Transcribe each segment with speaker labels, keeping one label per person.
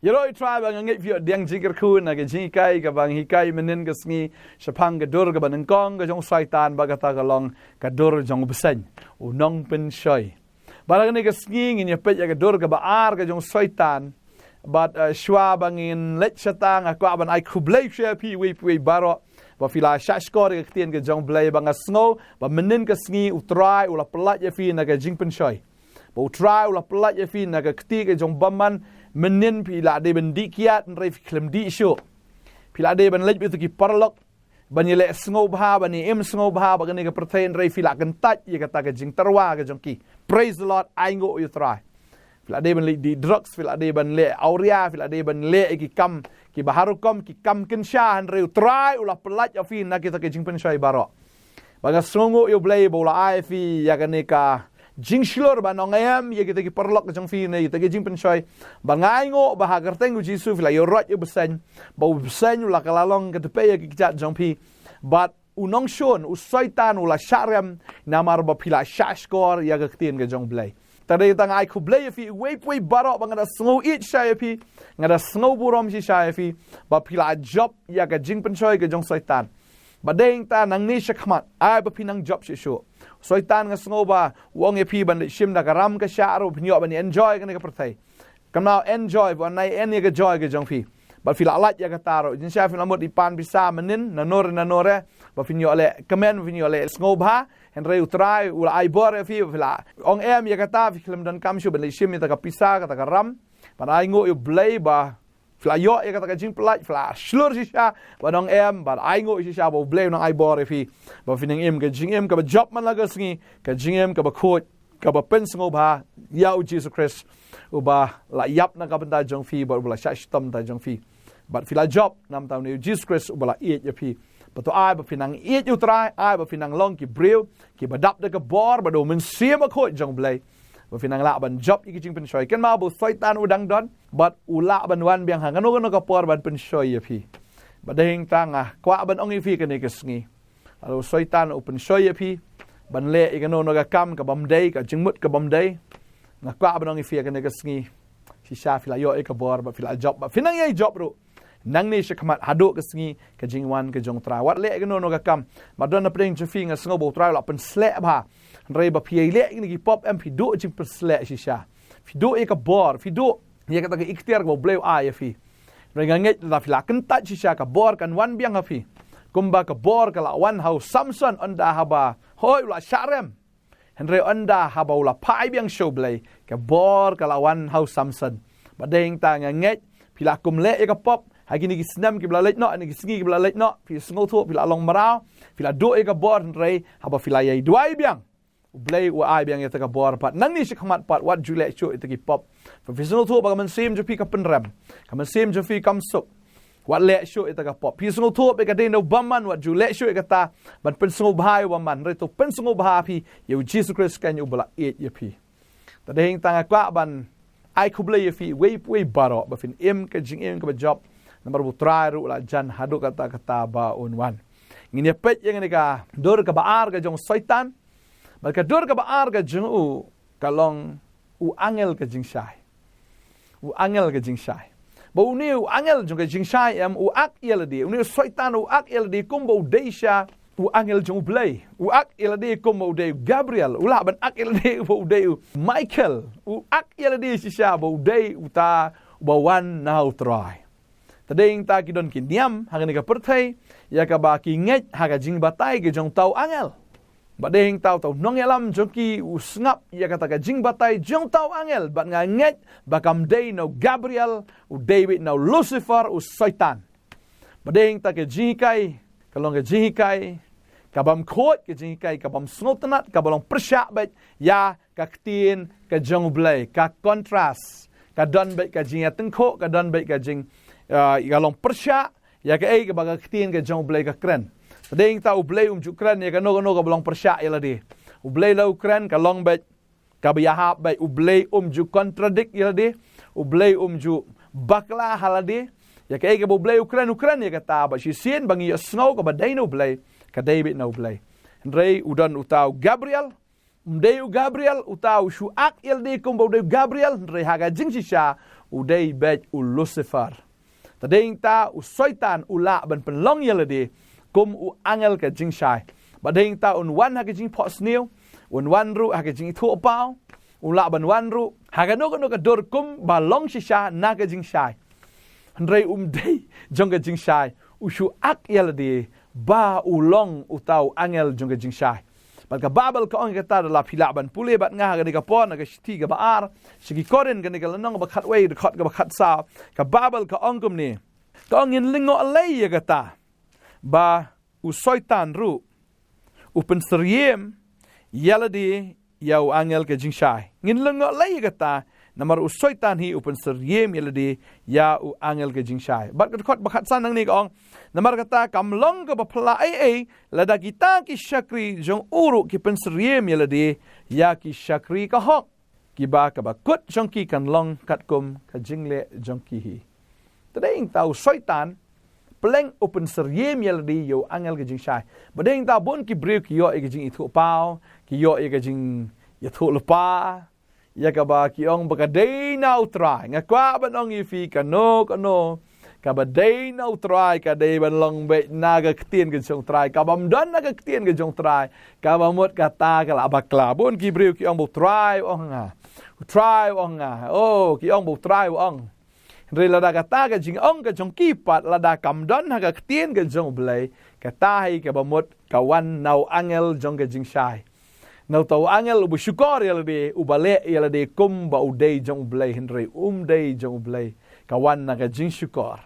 Speaker 1: Yero try bang ngit view diang jingker kun na ke jingkai ka bang hikai menin ke sngi sapang ke dur ke ban kong ke jong soitan ba kata ka long ka dur jong beseng u nong pen shoi barang ni ke sngi ngin ya pet ya ke dur ke baar ke jong soitan but shwa bangin let satang akwa ban ai khublei share pi we baro ba fila shashkor ke tien ke jong blei bang snow ba menin ke sngi u try u la plat ya fi na ke jing pen shoi ba u try u la plat ya fi na ke kti ke jong baman menin pila de ben dikiat rei klem di sho pila de ben lej bitu ki parlok ban yele sngo bha ban em sngo bha ba ne ka protein rei fila kan tat ye kata ka jing tarwa ka jong ki praise the lord I go you try pila de ben le di drugs pila de ben le auria pila de ben le ki kam ki baharukom ki kam ken sha han rei try ula pelat ya fi na kita ka jing pen shai baro ba ga sngo yo blay bola ai fi ya ka ne ka jingshilor ba Nongkhryiem ye kita ki perlok jong fi ne kita ki jing pen shoi ba ngai ngo ba ha garteng ji su fila yo rot yo besen ba besen la kalalong ke tepe ye ki jat jong pi but unong shon u soitan ula sharem namar ba pila shashkor ya ga tien ke jong blay tade tang ai khu blay fi we baro ba ngada sngo it shai pi ngada sngo burom shi shai fi ba pila job ya ga jing pen shoi ke jong soitan ba deng ta nang ni shakmat ai ba pinang job shi shu soitan nga sngoba wong epi ban shim da garam ka sharu pnyo ban enjoy kan ka perthai kamau enjoy ban nai en ye ka joy ka jong fi ba fila lat ya ka taro jin sha fila mot ipan bisa menin na nore ba finyo le kamen finyo le sngoba en rei utrai ula ai bor fi fila ong em ya ka ta fi klem dan kam shu ban shim ta ka pisa ka ta garam ban ai ngo yu blay ba fila yo ya kata jing pelat fila slur shisha ba nong em ba ai ngo shisha ba blame nong ai bor fi ba fining em ka jing em ka ba job man laga sngi ka jing em ka ba khot ka ba pen sngo ba ya u Jesus Christ u ba la yap na ka banta jong fi ba la sha stom ta jong fi ba fila job nam ta ni Jesus Christ u ba la eat ya fi ba to ai ba finang eat u try ai ba finang long ki brew ki ba dap de ka bor ba do men sim a khot jong blay ba finang la ban job iki jing pen shoi ken ma bo soitan udang don but ula ban wan biang hang no ka por ban pen shoi ya phi ba deng tanga kwa ban ong fi ka ne ka sngi alo soitan open shoi ya phi ban le i ka no ka kam ka bam dei ka jingmut ka bam dei na kwa ban ong fi ka ne ka sngi si sha fi la yo e ka bor ba fi la job ba finang ye job ro nang ni shakmat hado ka sngi ka jingwan ka jong tra wat le ka no ka kam ma don na preng chu fi nga sngo bo tra la pen sle ba rei ba pi le ni ki pop em fi do jing per sle si sha fi do e ka bor fi do ye kata ke ikhtiar ko bleu a fi renga nget la fila kan ta chi sha ka bor kan wan biang ha fi kumba ka bor ka la wan hau samson anda haba hoi la sharem henre anda haba la pai biang show blai ka bor ka la wan hau samson ba deng ta nga nget fila kum le e ka pop ha gini ki snam ki bla let no ni ki sngi ki bla let no fi sngo tho fila long marao fila do e ka bor henre haba fila ye duai biang blay wa ai biang eta ka bor pat nang ni shikmat pat wat jule chu eta ki pop professional tho ba man sim jo pi ka penram ka man sim jo fi kam sup wat le chu eta ka pop professional tho be ka de no baman wat jule chu eta ta ban pen sngo bhai wa man re to pen sngo bha pi yo Jesus Christ kan yo bla et ye pi ta de hing tanga kwa ban ai khublay ye fi we baro ba fin em ka jing em ka ba job number bu try ru la jan hadu kata ba on wan ngine pet yang ni ka dor ka ba ar ka jong soitan Balka dur ka baar ka jing u kalong u angel ka jingshai. U angel ka jingshai. Ba u ni u angel jong ka jingshai am u ak yeladi. U ni soitan u ak yeladi kumba u deisha u angel jong blay. U ak yeladi kumba u de Gabriel. U la ban ak yeladi u de Michael. U ak yeladi shisha ba u de uta ba wan now try. Tadeng ta ki don kin diam hang ni ka perthai ya ka ba ki nget ha ka jing batai ke jong tau angel. Ba deng tau Nongkhryiem joki usngap ya kata ka jing batai jong tau angel ba nga nget ba kam day no Gabriel u David no Lucifer u soitan ba deng ta ke jingkai kalong ke jingkai ka bam khot ke jingkai ka bam snotnat ka balong persha ba ya ka tin ka jong blay ka contrast ka don ba ka jing tengkho ka don ba ka jing ka long persha ya ka ai ka ba ka tin ka jong blay ka kren Deng ta ublay jukran ya ka no ka belong persya ya di. Ublay la ukran ka long bet ka biahap bet ublay ju contradict ya di. Ublay ju bakla haladi. Ya ka ka ublay ukran ya ka ta ba si sin bangi snow ka ba dai no ublay ka David no ublay. Rei udan utau Gabriel Gabriel utau shuak il di kum bau Gabriel rei haga jing shisha udai bet Lucifer. Tadeng ta soitan ula ban penlong yelade kum angel ka jingshai. Badeng ta wan ha ka jing pot snew, wan ru ha ka jing thu pao, ula ban wan ru ha ka no ka dor kum balong shisha na ka jingshai. Handrei dei jong ka jingshai ushu ak yelade ba ulong utau angel jong ka jingshai. Pagka babel ka ong kata la pilaban pule bat nga ga ka pon ga shti ga baar sigi koren ga ka lanong ba khat wei khat ga khat sa ka babel ka ong kum ni ka ong in lingo alai ya kata ba soitan ru upen Nongkhryiem yaladi yau angel ka jingshai ngin lingo alai ya kata namar soitan hi upen Nongkhryiem yaladi ya angel ka jingshai bat ka khat ba khat sa nang ni ka ong namar kata kamlong ka bapla ai lada kita ki shakri jong uru ki Nongkhryiem yaladi ya ki shakri ka hok ki ba ka ba kut jong ki kan long kat kum ka jingle jong ki hi tadeng tau soitan pleng Nongkhryiem yaladi yo angel ka jingshai badeng ta bon ki brew ki yo e jing ithu pao ki yo e jing yathu lupa ya ka ba ki ong ba ka dei nau try ngakwa ban ong ifi ka no ka ba dei nau try ka dei ban long be naga ktien ke jong try ka bam don naga ktien ke jong try ka ba mot kata ka la bakla bon ki brew ki ong bo try ong nga oh ki ong bo try ong re la da kata ka jing ong ka jong ki pat la da kam don naga ktien ke jong blai kata hai ka ba mot ka wan nau angel jong ke jing shai nau tau angel ubu syukor yalade ubale yalade kum ba udai jong blai henry dei jong blai kawan naga jing syukor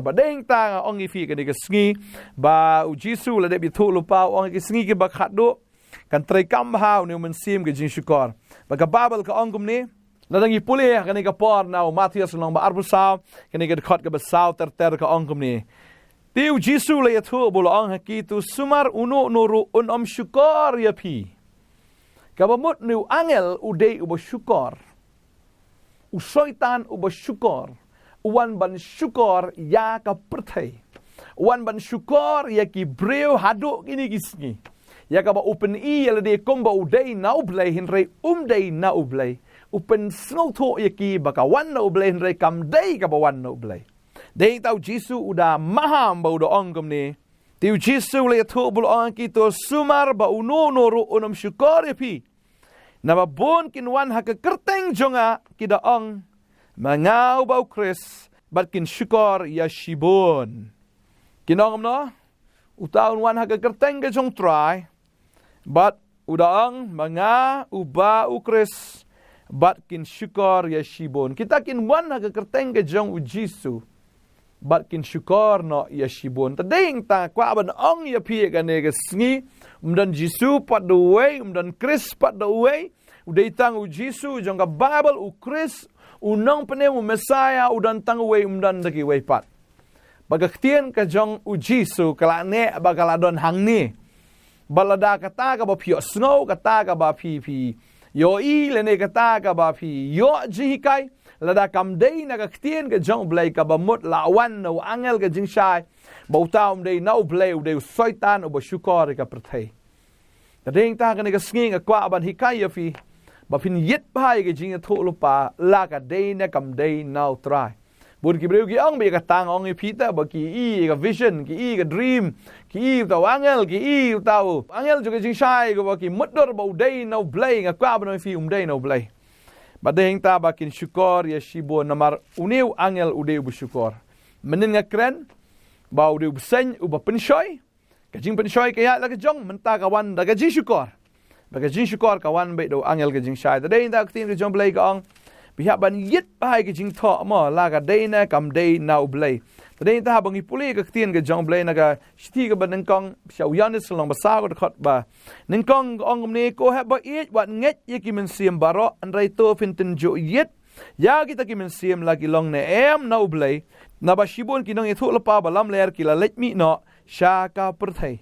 Speaker 1: ba deng ta ong ifi ka ni ka sngi ba ujisu lade bi thu lupa ong ki sngi ki ba khat do kan trai kam hau ni men sim ka jing syukor ba ka babel ka ong kum ni ladang i pule ka ni ka por nau Matius long ba arbu saw ka ni ka khat ka ba saw ter ka ong kum ni Tiu Jisu le yathu bolo ang hakitu sumar uno nuru unom syukor ya pi. Kabamut nu angel udei ubo syukor. Usoitan ubo syukor. Uwan ban syukor ya ka perthai. Uwan ban syukor ya ki breu haduk ini gisngi. Ya ka ba open i ya de komba udei na ublei hinrei dei na ublei. Open snow to ya ki baka wan na ublei hinrei kam dei ka ba wan na ublei. Dei tau Jisu udah maham bau do ongkom ni. Tiu Jisu le tu bul ong kita sumar ba uno noru unum syukor pi. Na ba bon kin wan ha ke kerteng jonga kita ong mangau bau kris bat kin syukor ya shibon. Kin ong no utaun wan ha ke kerteng ke jong try bat udah ong manga uba ukris bat kin syukor ya shibon. Kita kin wan ha ke kerteng ke jong Jisu. Bat kin syukor no ya shibon. Tadeng ta kwa ban ong ya pi ka ne sngi umdan Jisu pat the way umdan Chris pat the way udai tang u Jisu jong ka Bible u Chris unong pene u Messiah udan tang way umdan daki way pat. Bagaktien ka jong u Jisu kala ne bagala don hang ni. Balada kata ka ba pio snow kata ka ba pi yo i le ne kata ka ba pi yo jihikai lada kam dei na ka ktien ka jong blai ka ba mut la wan no angel ka jingshai ba utaum dei na blai u dei soitan u ba syukor ka perthai ta ding ta ka ne ka sngi ka kwa ban hikai ya fi ba fin yit bai ka jing tho lupa la ka dei na kam dei now try bun ki breu ki ong be ka tang ong i pita ba ki i ka vision ki i ka dream ki i ta angel ki i tau angel ju ka jingshai ka ba ki mut dor ba u dei na blai ka kwa ban fi dei na blai Badeng ta bakin syukor ya shibo namar uniu angel udeu bersyukur. Menin ngakren ba udeu beseny uba penshoy. Kajing penshoy kaya la kajong menta kawan da kajing syukur. Ba kajing syukur kawan be do angel kajing syai. Tadeng ta ktin kajong blai kaong. Pihak ban yit bai kajing tho mo la ka deina kam dei na blai. Tadeng ta bang ipuli ka ktin kajong blai na ka shti ka ban kong xiao yanis long ba sa ko khot ba. Ning kong ong ne ko ha ba it wat nget ye ki men sim baro an rai to finten jo yet ya kita ki men sim la ki long ne em na blai na ba shibon ki nong ethu pa ba lam ler ki la let mi no sha ka perthai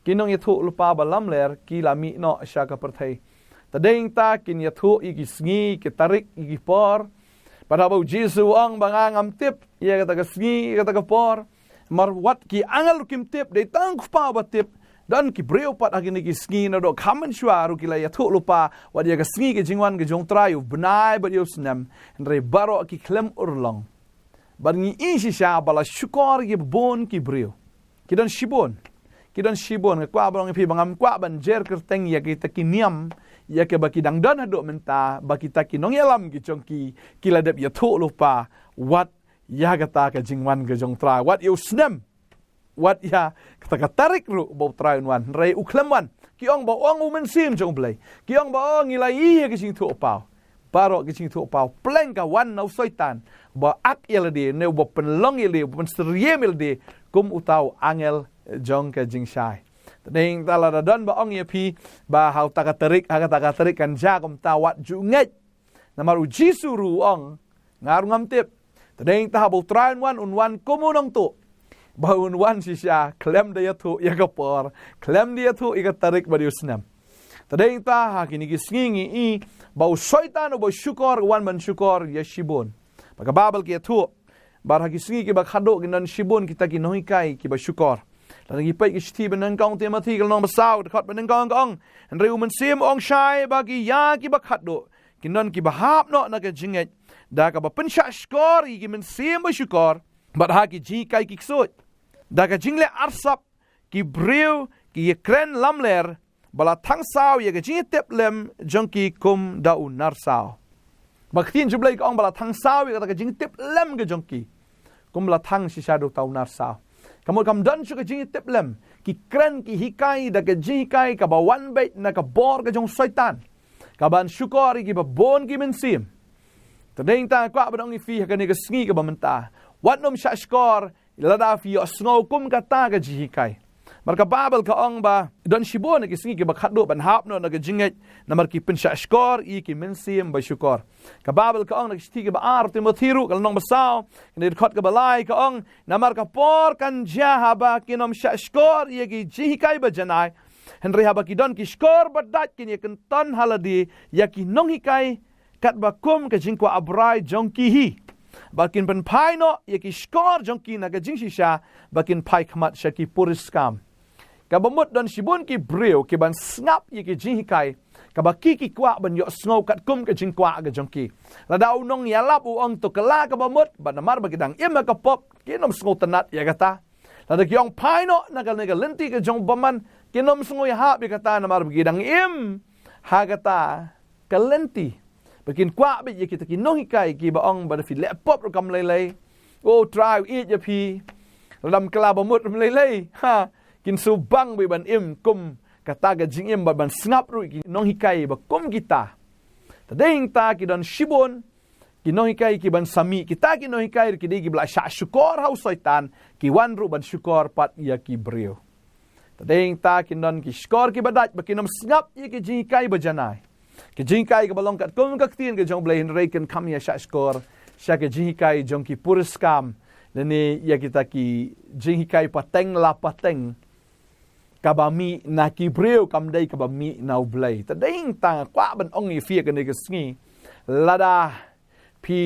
Speaker 1: ki nong ethu pa ba lam ler ki la mi no sha ka perthai tadeng ta kin ethu i ki sngi ki tarik i ki por pada ba Jisu ang bangangam tip ye kata ka sngi kata ka por mar wat ki angel kim tip de tang pa ba tip dan ki breu pat agini ki sngi na do kamen shwa ru ki la ya thu lupa wa dia ka sngi ke jingwan ke jong trayu benai ba yo snam re baro ki klem urlong bar ngi isi sha bala shukor ki bon ki breu ki don shibon ke kwa balong pi bangam kwa ban jer kerteng ya ki takiniam ya ke baki dang don ado menta baki takinong yalam ki chongki kiladep ya thu lupa wat ya kata ke jingwan ke jong tra wat yo snam wat ya kata tarik ru bo traun wan rei uklem wan kiong bo ong umen sim jong blai kiong bo ngilai ke jing thu pau baro ke jing thu pau pleng ka wan no soitan bo ak yelade ne bo penlong yele bo seriem yele kum utau angel jong ke jingshai tadeng tala da don ba ong ye pi ba hau takatarik kan ja kom tawat ju nget namar uji suru ong ngar ngam tip tadeng ta bo traun wan unwan komunong tu ba unwan sisha klem de yatu ya kapor klem de yatu ika tarik ba diusnam tadeng ta ha kini gisngi i ba soitan bo shukor wan man shukor ya shibon ba babel ki yatu bar ha gisngi ki ba khado ginan shibon kita ki noi kai ki ba shukor lagi pai ki sti ben kong te mathi kal nong basau khot ben kong en reu man sim ong shai ba ki ya ki ba khado kinon ki ba hap no na ka jinget da ka ba pensha skor ki men sim ba shukor bar ha ki ji kai ki ksot da ka jingle arsap ki breu ki kren lamler bala thang saw ye ka ji tep lem jonki kum da unar saw baktin jublai ka ong bala thang saw ye ka jing tep lem ka jonki kum la thang si shadu ta unar saw kamu kam dan su ka jing tep lem ki kren ki hikai da ka ji kai ka ba wan bait na ka bor ka jong soitan ka ban shukori ki ba bon ki men sim tadeng ta kwa ba dong fi ka ni ka sngi ka ba menta wat nom sha skor lada fi sngo kum ka ta ka ji kai marka babel ka ong ba don shibon ki sngi ki ba khado ban hap no na ka jinget na mar ki pensha skor i ki men sim ba shukor ka babel ka ong na sti ki ba ar te mothiru kal nong basao ni khot ka balai ka ong na mar ka por kan ja ba ki nom sha skor i ki ji kai ba janai henry ha ba ki don ki skor ba dat ki ni kan ton haladi ya ki nong hikai kat ba kum ka jingkwa abrai jongki hi bakin pen pai no ye ki skor jongki na ga jingshi sha bakin pai khamat sha ki puriskam ka bamut don shibun ki breu ki ban snap ye ki jingkai ka ba ki kwa ban yo snow kat kum ka jingkwa ga jongki la dau nong ya lap u ong to kala ka bamut ban mar ba kidang im ka pop ki nom snow tanat ya kata la da kyong pai no na ga lenti ka jong baman ki nom snow ya ha bi kata na mar ba kidang im ha kata ka lenti bakin kwa bi ye kita ki nong kai ki ba ong ba fi le pop ro kam lei o try eat ya pi lam kala ba mut lei ha kin su bang bi ban im kum kata ga jing im ba ban snap ru ki nong kai ba kum kita tadeng ta ki don shibon ki nong kai ki ban sami kita ki nong kai ki de ki bla sha shukor hau soitan ki wan ru ban shukor pat ya ki breu tadeng ta ki don ki skor ki badat ba ki nom snap ye ki jing kai ba janai ke jingkai ke balong kat kum kaktien ke jong blain reken kam ya shashkor sha ke jingkai jong ki puriskam leni ya kita ki jingkai pateng la pateng kabami na ki breu kam dai kabami na blai ta ding ta kwa ban ong i fie ke ne ke sngi lada pi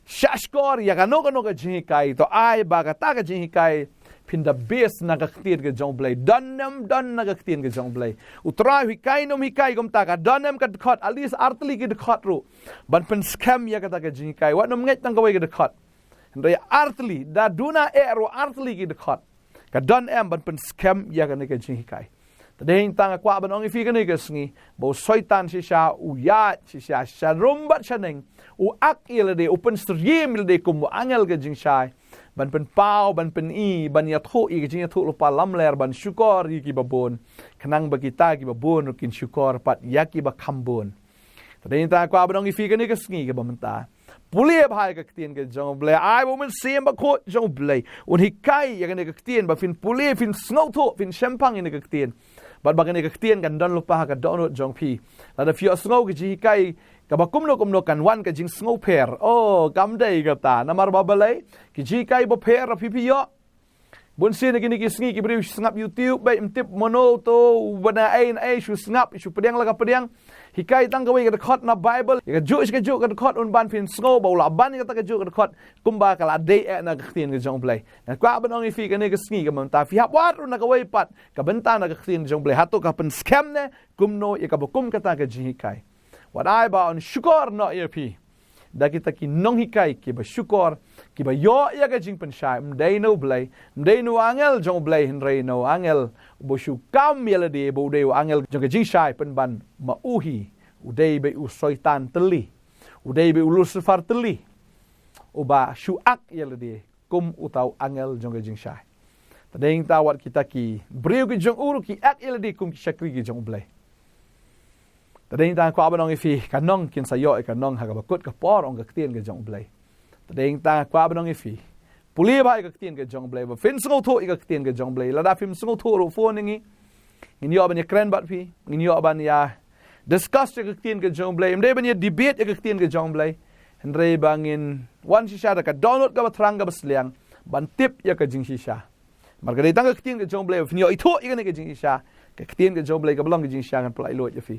Speaker 1: shashkor ya kano ka jingkai to ai ba ka ta ka jingkai pin the base na kaktien ke jong blai donnem don na kaktien ke jong blai utrai hikai nom hikai gom ta ka donnem ka khot alis artli ke khot ru ban pen scam ya ka ta ke jingkai wa nom ngai tang ka wei ke khot re artli da duna ero artli ke khot ka don em ban pen scam ya ka ne ke jingkai tadeng tang kwa ban ong fi ke ne ke sngi bo soitan si sha u ya si sha rumbat chaneng u ak ile de open stream ile de kum angel ke jingshai ban pen pau ban pen i ban ya thu i jing ya thu lupa lam ler ban syukor i ki babon kenang bagita ki babon kin syukor pat ya ki ba khambon tadeng ta kwa ban ong fi ke ne ke sngi ke bamenta pulie bhai ka ktien ke jong ble ai bo men sem ba kho jong ble un hikai ya ke ne ke ktien ba fin pulie fin snow tho fin champang ne ke ktien bat ba ke ne ke ktien kan don lupa ka don jong pi la da fi snow ke ji hikai ka ba kumno kan wan ka jing snow pair oh kam dai ka ta na mar ba balai ki ji kai bo pair pi pi yo Bun sin lagi ni kisngi ki beri sengap YouTube baik mtip mono to bana ai shu sengap shu pediang laga pediang hikai tang kawai ka khot na Bible ka juk ka khot un ban pin sngo bau la ban ka ta ka juk ka khot kumba kala dei na ka tin ka jong play na kwa ban ong fi ka ni ka sngi ka mam ta fi hap wat na kawai pat ka benta na ka tin jong play hatu ka pen scam ne kumno ka bokum ka ta ka ji hikai wat ai ba on shukor no ye pi da kita ki nong hikai ki ba shukor ki ba yo ya ka jing pen shai mdei no blai mdei no angel jong blai henrei no angel bo shu kam yele de bo de angel jong ka jing shai pen ban ma uhi udei be u soitan teli udei be u lucifer teli uba shu ak yele de kum utau angel jong ka jing shai tadeng ta wat kita ki breu ki jong uru ki ak yele de kum ki shakri ki jong blai tadeng ta kwa banong ifi kanong kin sayo e kanong ha ka bakut ka por ong ka tien ka jong blai tadeng ta kwa banong ifi puli ba ka tien ka jong blai ba fin sngo tho ka tien ka jong blai la da fim sngo tho ro phone ngi in yo ban ya kren bat pi in yo ban ya discuss ka tien ka jong blai mde ban ya debate ka tien ka jong blai henre bangin wan shisha ka download ka batrang ka basliang ban tip ya ka jing shisha marga dei tang ka tien ka jong blai fin yo itho ka ni ka jing shisha ka tien ka jong blai ka belong ka jing shisha kan plai lo ya fi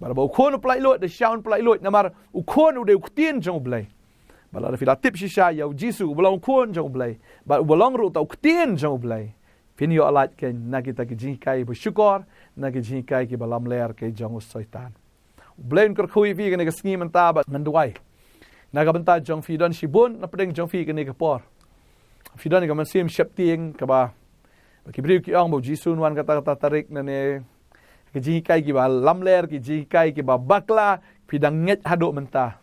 Speaker 1: bara ba ukon plai lot de shaun plai lot namar ukon u de uktin jong blai bala fi la tip shisha ya jisu belong ukon jong blai ba belong ru ta uktin jong blai fin yo alat ken na kita ki jingkai bu syukur na ki jingkai ki balam ler ke jong soitan blain kar khui vi ke sngi menta ba manduai na ka benta jong fi don shibun na pedeng jong fi ke ne ka por fi don ka man sim shapting ka ba ki briu ki ong bu jisu wan kata tarik na ne ki jingkai ki ba lamler ki jingkai ki ba bakla pidang nget hado menta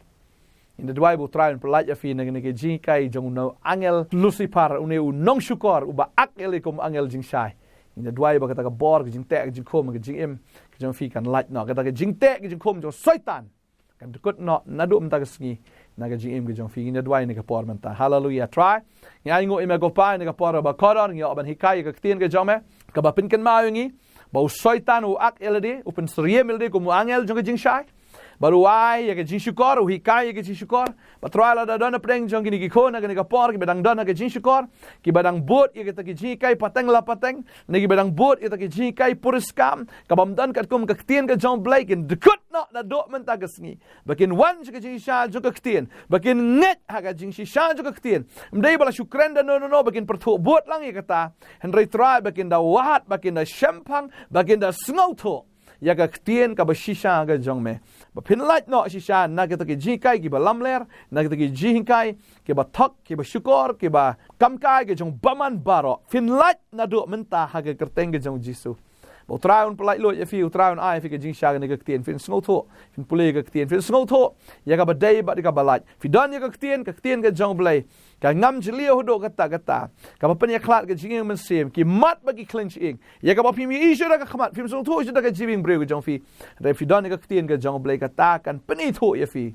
Speaker 1: in the Bible try and polite fi na ki jingkai jong no angel lucifer une u nong shukor u ba ak elikum angel jingshai in the Bible kata ka bor ki jingte ki jingkom ki jingim ki jong fi kan light no kata ki jingte ki jingkom jong soitan kan dukut no nadu menta sngi na ki jingim ki jong fi in the Bible ni ka por menta hallelujah try ya ngo ime go pa ni ka por ba koror ngi oban hikai ka tien ka jome ka ba pin kan ma ngi bau soitan u ak elade u pen sriem elade kum angel jong jing shai baru ai ya ke jing shukor u hikai ya ke jing shukor patrala da dona preng jong ki khona ke ka por ki badang dona ke jing shukor ki badang bot ya ke ta ki jing kai pateng la pateng ne ki badang bot ya ta ki jing kai puriskam ka bam dan kat kum ka tien ka jong blake in dekut no na do men ta gasngi bakin wan ke jing sha jong ka tien bakin net ha ka jing sha jong ka tien mdei bala shukren da no bakin perthu bot lang ya kata henry try bakin da wat bakin da shampang bakin da snauto ya ka tien ka ba shisha ga jong me ba pin light no shisha na ka ta ki ji kai ki ba lamler na ka ta ki ji kai ki ba thok ki ba shukor ki ba kam kai ke jong baman baro fin light na do menta ha ka kerteng ke jong jisu ba traun polai lo ya fi traun ai fi ke jing sha ga tien fin sngo tho fin pule ga tien fin sngo tho ya ka ba dei ba ka ba light fi don ya ka tien ke jong blai ka ngam jlio hodo kata ka ba pen ya klat ke jing men sem ki mat ba ki clinch ing ya ka ba pim yi isha ka khamat pim so tho isha ka jibing breu jong fi re fi don ka tien ke jong blai ka ta kan pen tho ya fi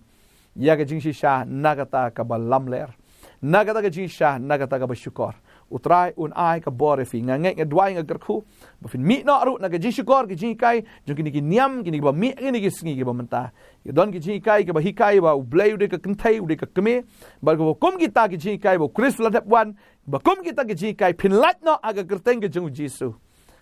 Speaker 1: ya ka jing sha na ka ta ka ba lamler na ka ta ka jing sha na ka ta ka ba shukor utrai un ai ka bore fi ngeng dwai ng gerku ba fin mi no ru na ka jing shukor ki jing kai jong ki niam ki ba mi ki ki sngi ki ba menta ya don ki jing kai ka ba hikai ba blai de ka kentai de ka keme ba ko kum kita ki jing kai ba chris ladap wan ba kum kita ki jing kai pin lat no aga kerteng ke jong jisu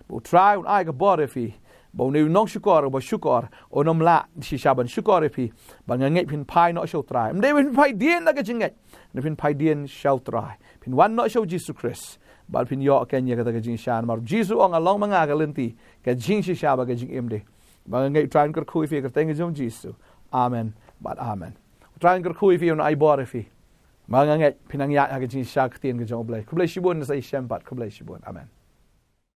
Speaker 1: ba utrai un ai ka bore fi ba ne nong shukor ba shukor onom la si shaban shukor fi ba ngeng pin pai no show try mde pin pai dien na ka jing ne pin pai dien show try pin wan no show Jesus Christ bal pin yo ken ya ka jing shan mar Jesus ong along mga ka lenti ka jing si shaba ka jing emde ba ngai try ker khu fi ka teng jong Jesus amen but amen try ker khu fi on ai bore fi ba ngai pinang ya ka jing sha ka tien ka jong blai ku blai shibun sa i shem bat ku blai shibun amen